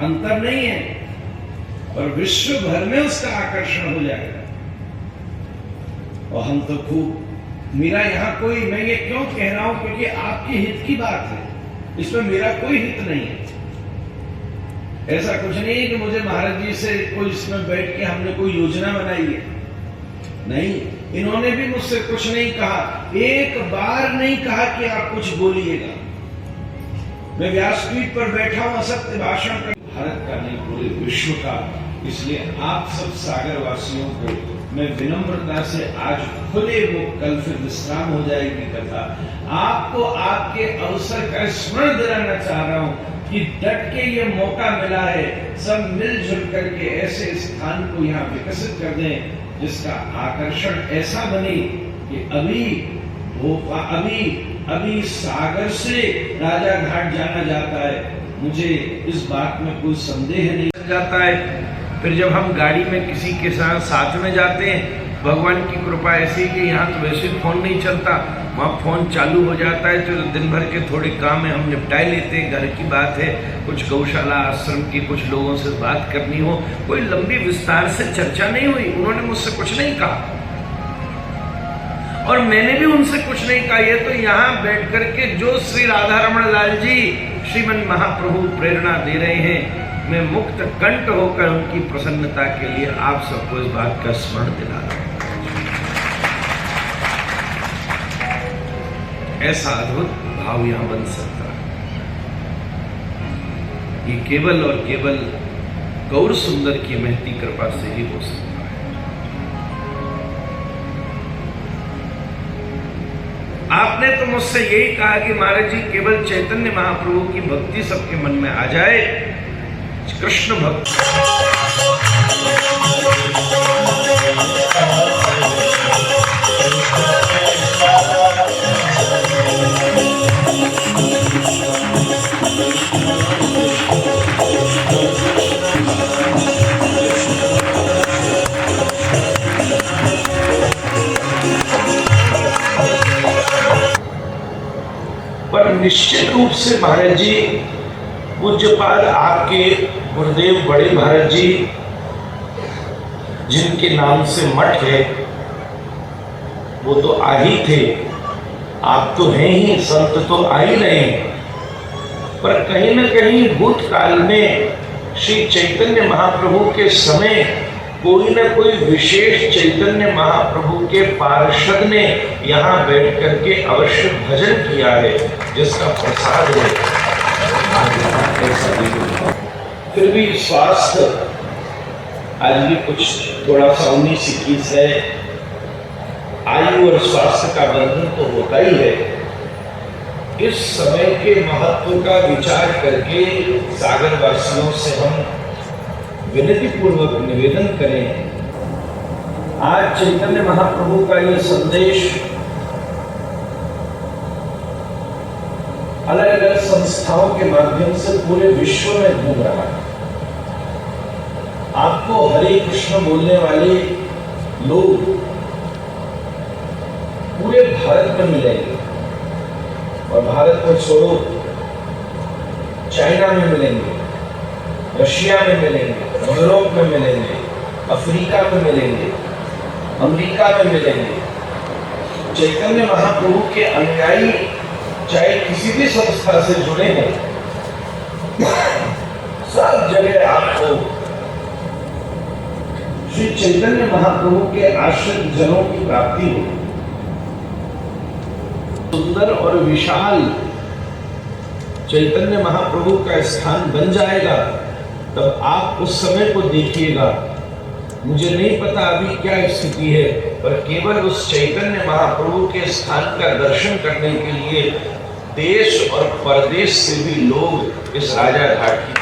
अंतर नहीं है, और विश्व भर में उसका आकर्षण हो जाएगा। और हम तो खूब, मेरा यहाँ कोई, मैं ये क्यों कह रहा हूं, क्योंकि आपके हित की बात है, इसमें मेरा कोई हित नहीं है। ऐसा कुछ नहीं है कि मुझे महाराज जी से कोई इसमें बैठ के हमने कोई योजना बनाई है, नहीं। इन्होंने भी मुझसे कुछ नहीं कहा, एक बार नहीं कहा कि आप कुछ बोलिएगा। मैं व्यासपीठ पर बैठा हूं असत्य भाषण कर, भारत का नहीं पूरे विश्व का। इसलिए आप सब सागर वासियों को मैं विनम्रता से आज खुले मुख, कल फिर विश्राम हो जाएगी कथा, आपको आपके अवसर का स्मरण दिलाना चाह रहा हूं कि डट के ये मौका मिला है, सब मिलजुल करके ऐसे स्थान को यहाँ विकसित कर दें जिसका आकर्षण ऐसा बने कि अभी सागर से राजा घाट जाना जाता है, मुझे इस बात में कोई संदेह नहीं जाता है। फिर जब हम गाड़ी में किसी के साथ में जाते हैं, भगवान की कृपा ऐसी कि यहाँ तो वैसे फोन नहीं चलता, वहाँ फोन चालू हो जाता है, तो दिन भर के थोड़े काम है हम निपटाए लेते हैं। घर की बात है, कुछ गौशाला आश्रम की कुछ लोगों से बात करनी हो, कोई लंबी विस्तार से चर्चा नहीं हुई, उन्होंने मुझसे कुछ नहीं कहा और मैंने भी उनसे कुछ नहीं कहा। ये तो यहाँ बैठ करके जो श्री राधा रमण लाल जी श्रीमन महाप्रभु प्रेरणा दे रहे हैं, मैं मुक्त कंठ होकर उनकी प्रसन्नता के लिए आप सबको इस बात का स्मरण दिला रहा हूं। ऐसा अद्भुत भाव यहां बन सकता है, ये केवल और केवल गौर सुंदर की महती कृपा से ही हो सकता है। आपने तो मुझसे यही कहा कि महाराज जी केवल चैतन्य महाप्रभु की भक्ति सबके मन में आ जाए, कृष्ण भक्त पर निश्चित रूप से महाराज जी, पूज्यपाद आपके गुरुदेव बड़े महाराज जी, जिनके नाम से मठ है, वो तो आ ही थे, आप तो हैं ही, संत तो आ ही रहे, पर कहीं न कहीं भूतकाल में श्री चैतन्य महाप्रभु के समय कोई न कोई विशेष चैतन्य महाप्रभु के पार्षद ने यहाँ बैठ करके अवश्य भजन किया है, जिसका प्रसाद है। फिर भी स्वास्थ्य आज भी कुछ थोड़ा सा 19-21 है, आयु और स्वास्थ्य का बंधन तो होता ही है। इस समय के महत्व का विचार करके सागर वासियों से हम विनती पूर्वक निवेदन करें, आज चैतन्य महाप्रभु का ये संदेश अलग अलग संस्थाओं के माध्यम से पूरे विश्व में घूम रहा है। आपको हरे कृष्ण बोलने वाले लोग पूरे भारत में मिलेंगे, और भारत को छोड़ो चाइना में मिलेंगे, रशिया में मिलेंगे, यूरोप में मिलेंगे, अफ्रीका में मिलेंगे, अमेरिका में मिलेंगे। चैतन्य महाप्रभु के अनुयायी चाहे किसी भी संस्था से जुड़े हैं, सब जगह आपको श्री चैतन्य महाप्रभु के आश्रित जनों की प्राप्ति हो। सुंदर और विशाल चैतन्य महाप्रभु का स्थान बन जाएगा, तब आप उस समय को देखिएगा। मुझे नहीं पता अभी क्या स्थिति है, पर केवल उस चैतन्य महाप्रभु के स्थान का दर्शन करने के लिए देश और परदेश से भी लोग इस राजा घाट की